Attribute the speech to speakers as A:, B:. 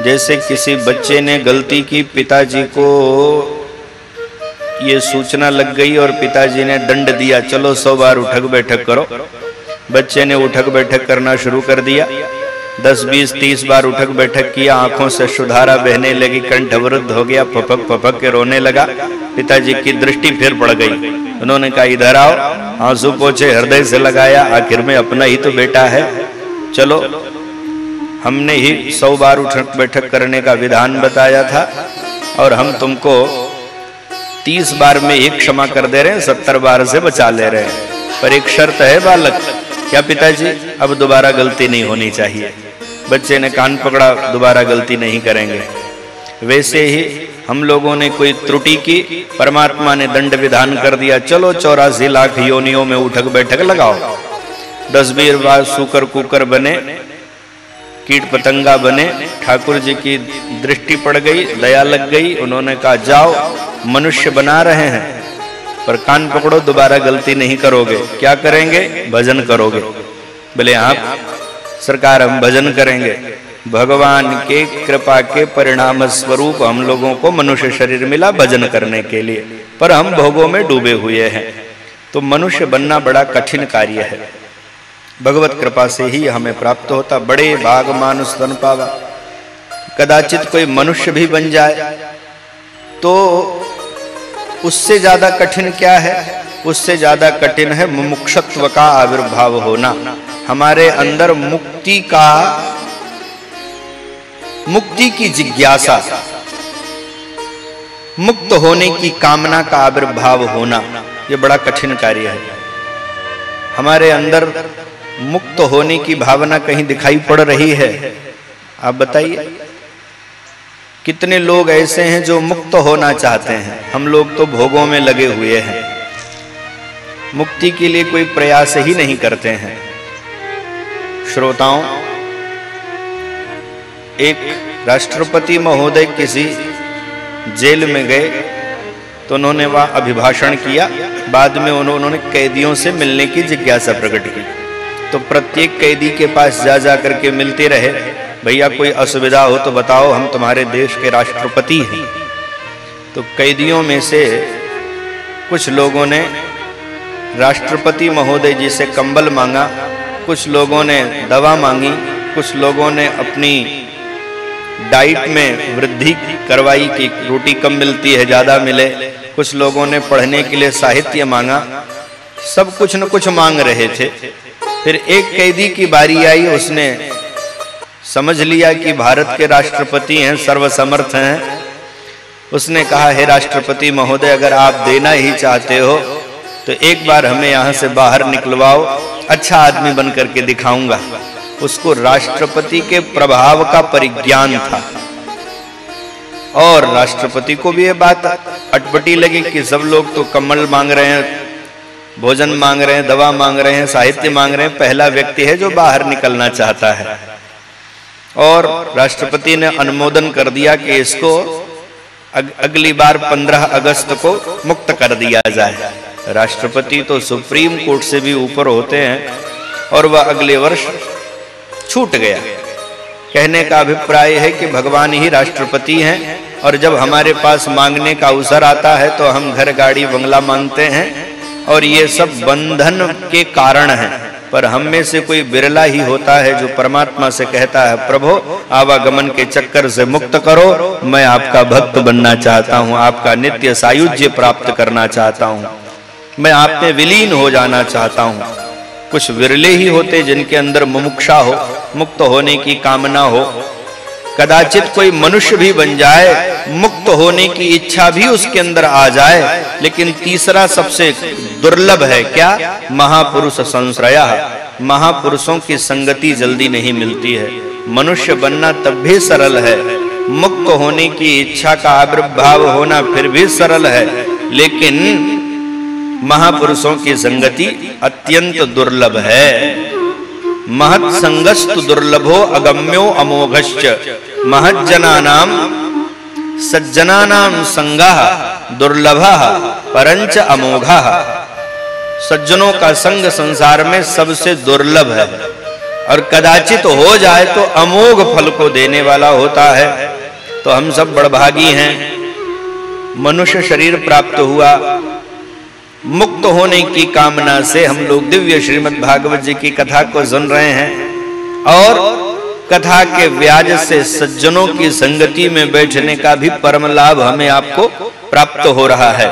A: जैसे किसी बच्चे ने गलती की, पिताजी को ये सूचना लग गई और पिताजी ने दंड दिया, चलो 100 बार उठक बैठक करो। बच्चे ने उठक बैठक करना शुरू कर दिया। 10, 20, 30 बार उठक बैठक किया। आंखों से सुधारा बहने लगी, कंठ अवरुद्ध हो गया, फपक फपक के रोने लगा। पिताजी की दृष्टि फिर पड़ गई। उन्होंने कहा, इधर आओ। आंसू पोंछे, हृदय से लगाया, आखिर में अपना ही तो बेटा है, चलो हमने ही 100 बार उठक बैठक करने का विधान बताया था और हम तुमको 30 बार में एक क्षमा कर दे रहे हैं, 70 बार से बचा ले रहे हैं। पर एक शर्त है बालक। क्या पिताजी? अब दोबारा गलती नहीं होनी चाहिए। बच्चे ने कान पकड़ा, दोबारा गलती नहीं करेंगे। वैसे ही हम लोगों ने कोई त्रुटि की, परमात्मा ने दंड विधान कर दिया, चलो 84 लाख योनियों में उठक बैठक लगाओ। 10-20 बार सूकर कुकर बने, कीट पतंगा बने। ठाकुर जी की दृष्टि पड़ गई, दया लग गई। उन्होंने कहा, जाओ, मनुष्य बना रहे हैं पर कान पकड़ो, दोबारा गलती नहीं करोगे। क्या करेंगे? भजन करोगे। बोले, हाँ सरकार, हम भजन करेंगे। भगवान के कृपा के परिणाम स्वरूप हम लोगों को मनुष्य शरीर मिला भजन करने के लिए, पर हम भोगों में डूबे हुए हैं। तो मनुष्य बनना बड़ा कठिन कार्य है। भगवत कृपा से ही हमें प्राप्त होता। बड़े भाग मानुष तन पावा। कदाचित कोई मनुष्य भी बन जाए तो उससे ज्यादा कठिन क्या है? उससे ज्यादा कठिन है मुमुक्षत्व का आविर्भाव होना। हमारे अंदर मुक्ति की जिज्ञासा, मुक्त होने की कामना का आविर्भाव होना, यह बड़ा कठिन कार्य है। हमारे अंदर मुक्त होने की भावना कहीं दिखाई पड़ रही है? आप बताइए, कितने लोग ऐसे हैं जो मुक्त होना चाहते हैं? हम लोग तो भोगों में लगे हुए हैं, मुक्ति के लिए कोई प्रयास ही नहीं करते हैं। श्रोताओं, एक राष्ट्रपति महोदय किसी जेल में गए तो उन्होंने वहां अभिभाषण किया। बाद में उन्होंने कैदियों से मिलने की जिज्ञासा प्रकट की। तो प्रत्येक कैदी के पास जा करके मिलते रहे, भैया कोई असुविधा हो तो बताओ, हम तुम्हारे देश के राष्ट्रपति हैं। तो कैदियों में से कुछ लोगों ने राष्ट्रपति महोदय जी से कंबल मांगा, कुछ लोगों ने दवा मांगी, कुछ लोगों ने अपनी डाइट में वृद्धि करवाई कि रोटी कम मिलती है, ज्यादा मिले, कुछ लोगों ने पढ़ने के लिए साहित्य मांगा। सब कुछ न कुछ मांग रहे थे। फिर एक कैदी की बारी आई। उसने समझ लिया कि भारत के राष्ट्रपति हैं, सर्वसमर्थ हैं। उसने कहा, हे राष्ट्रपति महोदय, अगर आप देना ही चाहते हो तो एक बार हमें यहाँ से बाहर निकलवाओ, अच्छा आदमी बन करके दिखाऊंगा। उसको राष्ट्रपति के प्रभाव का परिज्ञान था और राष्ट्रपति को भी ये बात अटपटी लगी कि सब लोग तो कमल मांग रहे हैं, भोजन मांग रहे हैं, दवा मांग रहे हैं, साहित्य मांग रहे हैं, पहला व्यक्ति है जो बाहर निकलना चाहता है। और राष्ट्रपति ने अनुमोदन कर दिया कि इसको अगली बार 15 अगस्त को मुक्त कर दिया जाए। राष्ट्रपति तो सुप्रीम कोर्ट से भी ऊपर होते हैं और वह अगले वर्ष छूट गया। कहने का अभिप्राय है कि भगवान ही राष्ट्रपति हैं और जब हमारे पास मांगने का अवसर आता है तो हम घर, गाड़ी, बंगला मांगते हैं और ये सब बंधन के कारण हैं। पर हम में से कोई बिरला ही होता है जो परमात्मा से कहता है, प्रभु आवागमन के चक्कर से मुक्त करो, मैं आपका भक्त बनना चाहता हूँ, आपका नित्य सायुज्य प्राप्त करना चाहता हूँ, मैं आप में विलीन हो जाना चाहता हूँ। कुछ विरले ही होते जिनके अंदर मुमुक्षा हो, मुक्त होने की कामना हो। कदाचित कोई मनुष्य भी बन जाए, मुक्त होने की इच्छा भी उसके अंदर आ जाए, लेकिन तीसरा सबसे दुर्लभ है क्या? महापुरुष संश्रया। महापुरुषों की संगति जल्दी नहीं मिलती है। मनुष्य बनना तब भी सरल है, मुक्त होने की इच्छा का आविर्भाव होना फिर भी सरल है, लेकिन महापुरुषों की संगति अत्यंत दुर्लभ है। महत् संगस्तु दुर्लभो अगम्यो अमोघश्च, महज्जनानां सज्जनानां संगः दुर्लभः परंच अमोघः। सज्जनों का संग संसार में सबसे दुर्लभ है। और कदाचित हो जाए तो अमोघ फल को देने वाला होता है। तो हम सब बड़भागी हैं, मनुष्य शरीर प्राप्त हुआ, मुक्त होने की कामना से हम लोग दिव्य श्रीमद् भागवत जी की कथा को सुन रहे हैं और कथा के व्याज से सज्जनों की संगति में बैठने का भी परम लाभ हमें आपको प्राप्त हो रहा है।